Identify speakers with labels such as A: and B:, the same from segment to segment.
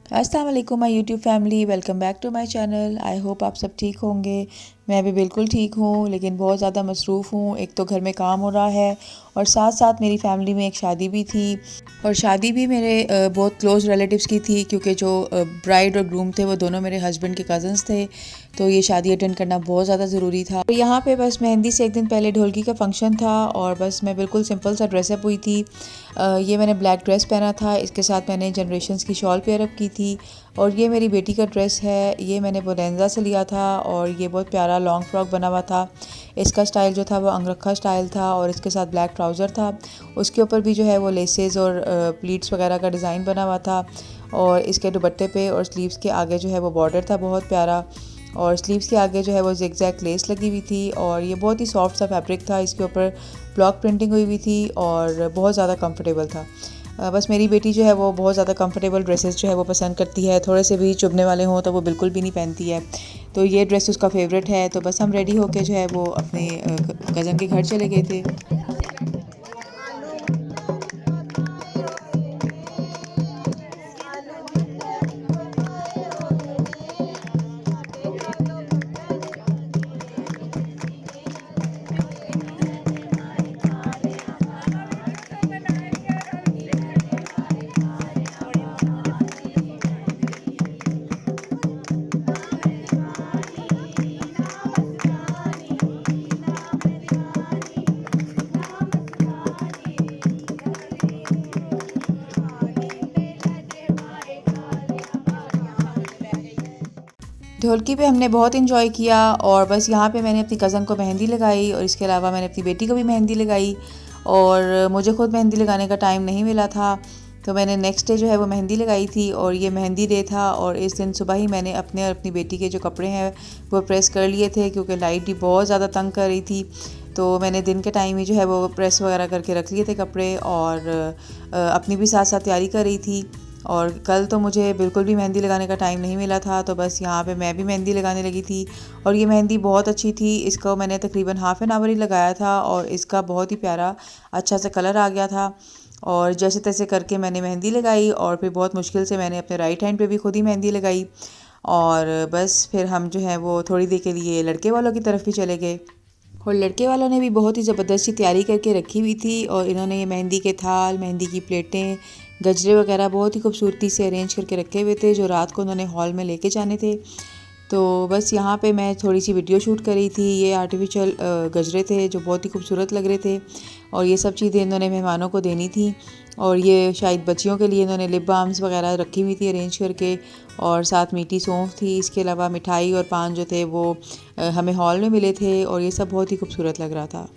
A: अस्सलाम वालेकुम my YouTube family, welcome back to my channel. I hope आप सब ठीक होंगे। मैं भी बिल्कुल ठीक हूँ, लेकिन बहुत ज़्यादा मसरूफ़ हूँ। एक तो घर में काम हो रहा है और साथ साथ मेरी फैमिली में एक शादी भी थी, और शादी भी मेरे बहुत क्लोज़ रिलेटिव्स की थी, क्योंकि जो ब्राइड और ग्रूम थे वो दोनों मेरे हस्बैंड के कज़न्स थे। तो ये शादी अटेंड करना बहुत ज़्यादा ज़रूरी था। तो यहाँ पे बस मेहंदी से एक दिन पहले ढोलकी का फंक्शन था और बस मैं बिल्कुल सिंपल सा ड्रेसअप हुई थी। ये मैंने ब्लैक ड्रेस पहना था, इसके साथ मैंने जनरेशंस की शॉल पेयरअप की थी। और ये मेरी बेटी का ड्रेस है, ये मैंने बोलेंजा से लिया था और ये बहुत प्यारा लॉन्ग फ्रॉक बना हुआ था। इसका स्टाइल जो था वो अंगरखा स्टाइल था और इसके साथ ब्लैक ट्राउज़र था। उसके ऊपर भी जो है वो लेसेस और प्लीट्स वगैरह का डिज़ाइन बना हुआ था, और इसके दुपट्टे पे और स्लीव्स के आगे जो है वो बॉर्डर था बहुत प्यारा, और स्लीव्स के आगे जो है वो ज़िगज़ैग लेस लगी हुई थी। और ये बहुत ही सॉफ्ट सा फैब्रिक था, इसके ऊपर ब्लॉक प्रिंटिंग हुई हुई थी और बहुत ज़्यादा कंफर्टेबल था। बस मेरी बेटी जो है वो बहुत ज़्यादा कंफर्टेबल ड्रेसेस जो है वो पसंद करती है, थोड़े से भी चुभने वाले हों तो वो बिल्कुल भी नहीं पहनती है। तो ये ड्रेस उसका फेवरेट है। तो बस हम रेडी होके जो है वो अपने कज़न के घर चले गए थे। ढोलकी पे हमने बहुत इन्जॉय किया, और बस यहाँ पे मैंने अपनी कज़न को मेहंदी लगाई और इसके अलावा मैंने अपनी बेटी को भी मेहंदी लगाई। और मुझे खुद मेहंदी लगाने का टाइम नहीं मिला था, तो मैंने नेक्स्ट डे जो है वो मेहंदी लगाई थी, और ये मेहंदी डे था। और इस दिन सुबह ही मैंने अपने और अपनी बेटी के जो कपड़े हैं वो प्रेस कर लिए थे, क्योंकि लाइट भी बहुत ज़्यादा तंग कर रही थी। तो मैंने दिन के टाइम ही जो है वो प्रेस वगैरह करके रख लिए थे कपड़े, और अपनी भी साथ साथ तैयारी कर रही थी। और कल तो मुझे बिल्कुल भी मेहंदी लगाने का टाइम नहीं मिला था, तो बस यहाँ पे मैं भी मेहंदी लगाने लगी थी। और ये मेहंदी बहुत अच्छी थी, इसको मैंने तकरीबन हाफ़ एन आवर ही लगाया था और इसका बहुत ही प्यारा अच्छा सा कलर आ गया था। और जैसे तैसे करके मैंने मेहंदी लगाई, और फिर बहुत मुश्किल से मैंने अपने राइट हैंड पे भी खुद ही मेहंदी लगाई। और बस फिर हम जो है वो थोड़ी देर के लिए लड़के वालों की तरफ भी चले गए, और लड़के वालों ने भी बहुत ही ज़बरदस्त सी तैयारी करके रखी हुई थी। और इन्होंने ये मेहंदी के थाल, मेहंदी की प्लेटें, गजरे वगैरह बहुत ही खूबसूरती से अरेंज करके रखे हुए थे, जो रात को उन्होंने हॉल में लेके जाने थे। तो बस यहाँ पे मैं थोड़ी सी वीडियो शूट करी थी। ये आर्टिफिशियल गजरे थे जो बहुत ही खूबसूरत लग रहे थे, और ये सब चीज़ें इन्होंने मेहमानों को देनी थी। और ये शायद बच्चियों के लिए इन्होंने लिप बाम्स वगैरह रखी हुई थी अरेंज करके, और साथ मीठी सौंफ थी। इसके अलावा मिठाई और पान जो थे वो हमें हॉल में मिले थे, और ये सब बहुत ही खूबसूरत लग रहा था।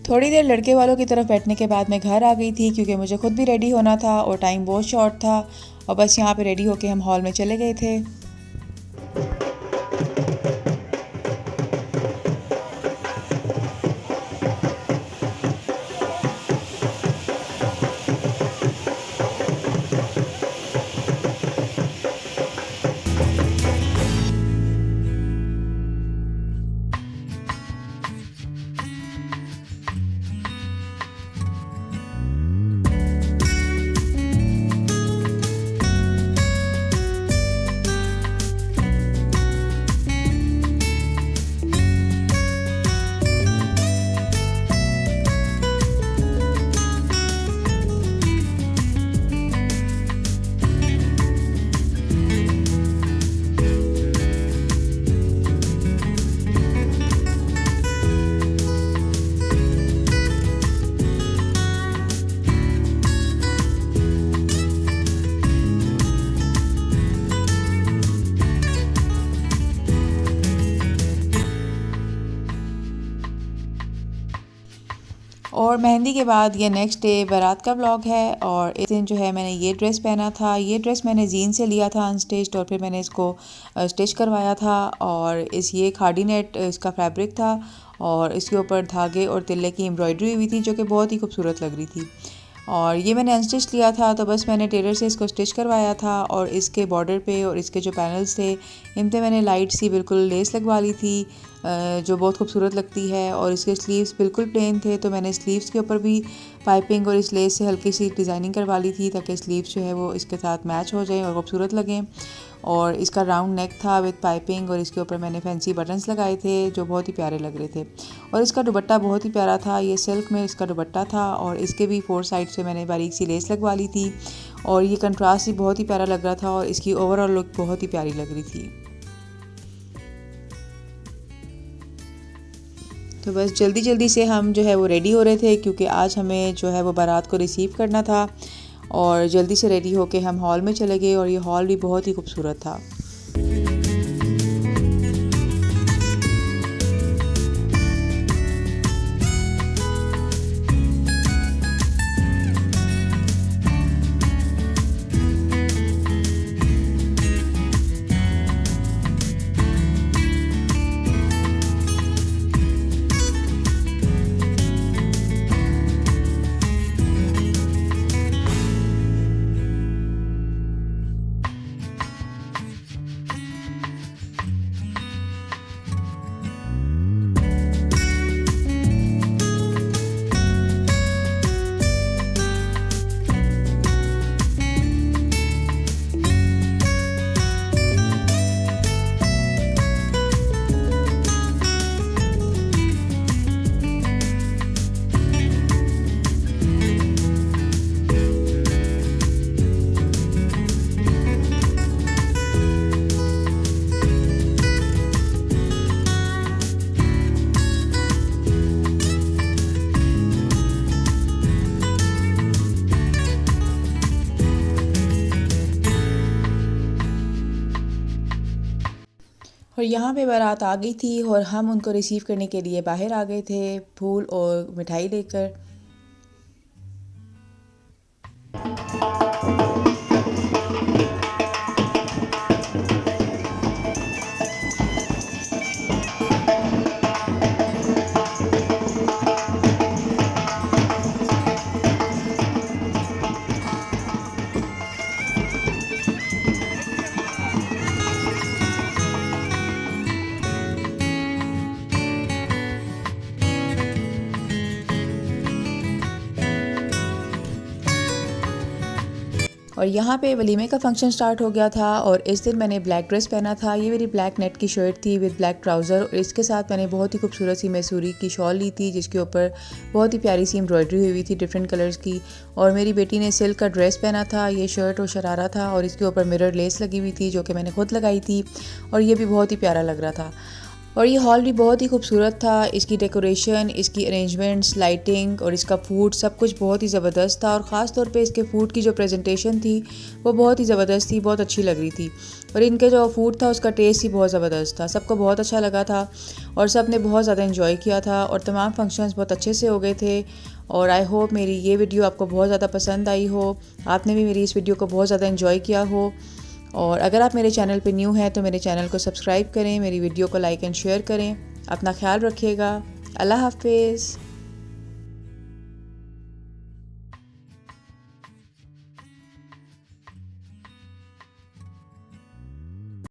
A: थोड़ी देर लड़के वालों की तरफ बैठने के बाद मैं घर आ गई थी, क्योंकि मुझे खुद भी रेडी होना था और टाइम बहुत शॉर्ट था। और बस यहाँ पे रेडी होके हम हॉल में चले गए थे। और मेहंदी के बाद ये नेक्स्ट डे बारात का व्लॉग है। और इस दिन जो है मैंने ये ड्रेस पहना था। ये ड्रेस मैंने जीन से लिया था अनस्टिच्ड और फिर मैंने इसको स्टिच करवाया था। और ये खादी नेट इसका फैब्रिक था और इसके ऊपर धागे और तिल्ले की एम्ब्रॉयडरी हुई थी जो कि बहुत ही खूबसूरत लग रही थी। और ये मैंने अनस्टिच लिया था तो बस मैंने टेलर से इसको स्टिच करवाया था। और इसके बॉर्डर पे और इसके जो पैनल्स थे इन पे मैंने लाइट सी बिल्कुल लेस लगवा ली थी जो बहुत खूबसूरत लगती है। और इसके स्लीव्स बिल्कुल प्लेन थे तो मैंने स्लीव्स के ऊपर भी पाइपिंग और इस लेस से हल्की सी डिज़ाइनिंग करवा ली थी ताकि स्लीव्स जो है वो इसके साथ मैच हो जाए और खूबसूरत लगें। और इसका राउंड नेक था विद पाइपिंग और इसके ऊपर मैंने फैंसी बटन्स लगाए थे जो बहुत ही प्यारे लग रहे थे। और इसका दुपट्टा बहुत ही प्यारा था। ये सिल्क में इसका दुपट्टा था और इसके भी 4 साइड से मैंने बारीक सी लेस लगवा ली थी। और ये कंट्रास्ट ही बहुत ही प्यारा लग रहा था और इसकी ओवरऑल लुक बहुत ही प्यारी लग रही थी। तो बस जल्दी जल्दी से हम जो है वो रेडी हो रहे थे क्योंकि आज हमें जो है वो बारात को रिसीव करना था। और जल्दी से रेडी होके हम हॉल में चले गए और ये हॉल भी बहुत ही खूबसूरत था। और यहाँ पे बारात आ गई थी और हम उनको रिसीव करने के लिए बाहर आ गए थे फूल और मिठाई लेकर। और यहाँ पे वलीमे का फंक्शन स्टार्ट हो गया था। और इस दिन मैंने ब्लैक ड्रेस पहना था। ये मेरी ब्लैक नेट की शर्ट थी विद ब्लैक ट्राउज़र और इसके साथ मैंने बहुत ही खूबसूरत सी मैसूरी की शॉल ली थी जिसके ऊपर बहुत ही प्यारी सी एम्ब्रॉयडरी हुई थी डिफरेंट कलर्स की। और मेरी बेटी ने सिल्क का ड्रेस पहना था। ये शर्ट और शरारा था और इसके ऊपर मिरर लेस लगी हुई थी जो कि मैंने खुद लगाई थी और ये भी बहुत ही प्यारा लग रहा था। और ये हॉल भी बहुत ही खूबसूरत था। इसकी डेकोरेशन, इसकी अरेंजमेंट्स, लाइटिंग और इसका फूड सब कुछ बहुत ही ज़बरदस्त था। और ख़ास तौर पे इसके फूड की जो प्रेजेंटेशन थी वो बहुत ही ज़बरदस्त थी, बहुत अच्छी लग रही थी। और इनके जो फूड था उसका टेस्ट ही बहुत ज़बरदस्त था, सबको बहुत अच्छा लगा था और सब ने बहुत ज़्यादा इन्जॉय किया था। और तमाम फंक्शंस बहुत अच्छे से हो गए थे। और आई होप मेरी ये वीडियो आपको बहुत ज़्यादा पसंद आई हो, आपने भी मेरी इस वीडियो को बहुत ज़्यादा इन्जॉय किया हो। और अगर आप मेरे चैनल पे न्यू हैं तो मेरे चैनल को सब्सक्राइब करें, मेरी वीडियो को लाइक एंड शेयर करें। अपना ख्याल रखिएगा। अल्लाह हाफिज़।